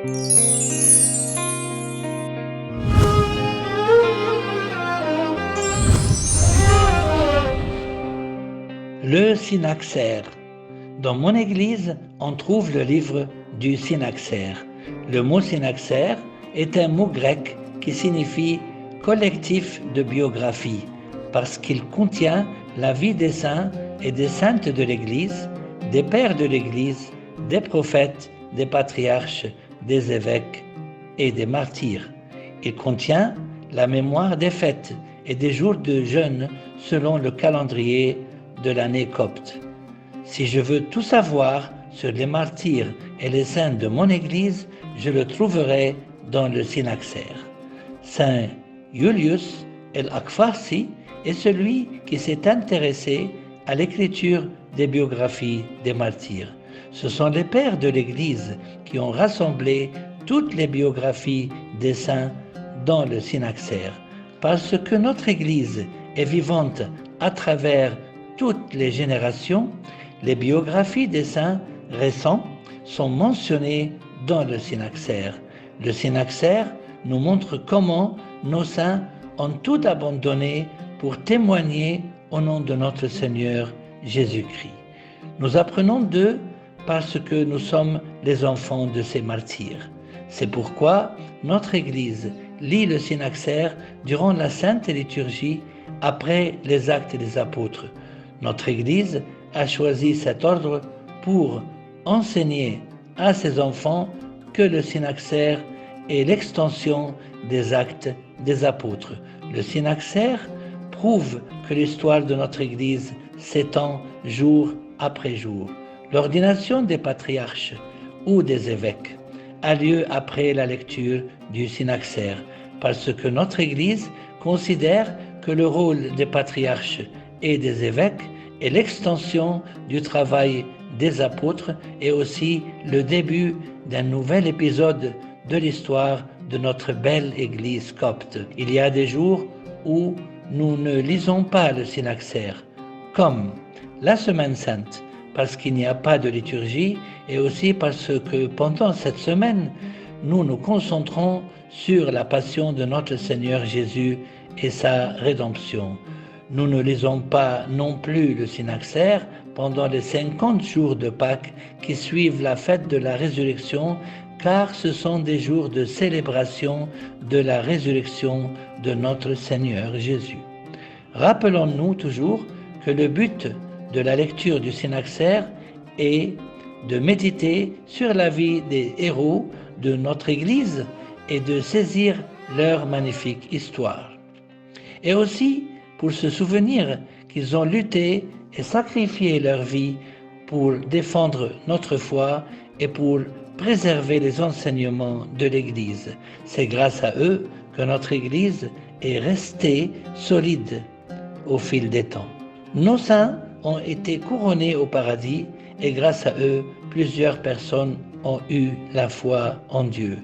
Le synaxaire. Dans mon église, on trouve le livre du synaxaire. Le mot synaxaire est un mot grec qui signifie collectif de biographie, parce qu'il contient la vie des saints et des saintes de l'Église, des pères de l'Église, des prophètes, des patriarches, des évêques et des martyrs. Il contient la mémoire des fêtes et des jours de jeûne selon le calendrier de l'année copte. Si je veux tout savoir sur les martyrs et les saints de mon Église, je le trouverai dans le synaxaire. Saint Julius el-Akfarsi est celui qui s'est intéressé à l'écriture des biographies des martyrs. Ce sont les pères de l'Église qui ont rassemblé toutes les biographies des saints dans le synaxaire, parce que notre Église est vivante à travers toutes les générations. Les biographies des saints récents sont mentionnées dans le synaxaire. Le synaxaire nous montre comment nos saints ont tout abandonné pour témoigner au nom de notre Seigneur Jésus-Christ. Nous apprenons d'eux parce que nous sommes les enfants de ces martyrs. C'est pourquoi notre Église lit le synaxaire durant la Sainte Liturgie après les actes des apôtres. Notre Église a choisi cet ordre pour enseigner à ses enfants que le synaxaire est l'extension des actes des apôtres. Le synaxaire prouve que l'histoire de notre Église s'étend jour après jour. L'ordination des patriarches ou des évêques a lieu après la lecture du synaxaire, parce que notre Église considère que le rôle des patriarches et des évêques est l'extension du travail des apôtres et aussi le début d'un nouvel épisode de l'histoire de notre belle Église copte. Il y a des jours où nous ne lisons pas le synaxaire, comme la Semaine Sainte, parce qu'il n'y a pas de liturgie, et aussi parce que pendant cette semaine, nous nous concentrons sur la passion de notre Seigneur Jésus et sa rédemption. Nous ne lisons pas non plus le synaxaire pendant les 50 jours de Pâques qui suivent la fête de la résurrection, car ce sont des jours de célébration de la résurrection de notre Seigneur Jésus. Rappelons-nous toujours que le but de la lecture du synaxaire est de méditer sur la vie des héros de notre Église et de saisir leur magnifique histoire. Et aussi pour se souvenir qu'ils ont lutté et sacrifié leur vie pour défendre notre foi et pour préserver les enseignements de l'Église. C'est grâce à eux que notre Église est restée solide au fil des temps. Nos saints ont été couronnés au paradis et grâce à eux, plusieurs personnes ont eu la foi en Dieu.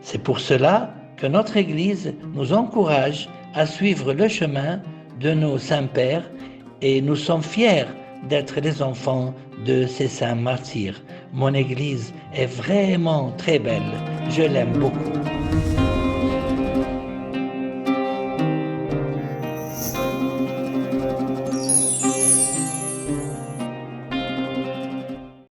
C'est pour cela que notre Église nous encourage à suivre le chemin de nos saints pères et nous sommes fiers d'être les enfants de ces saints martyrs. Mon Église est vraiment très belle, je l'aime beaucoup.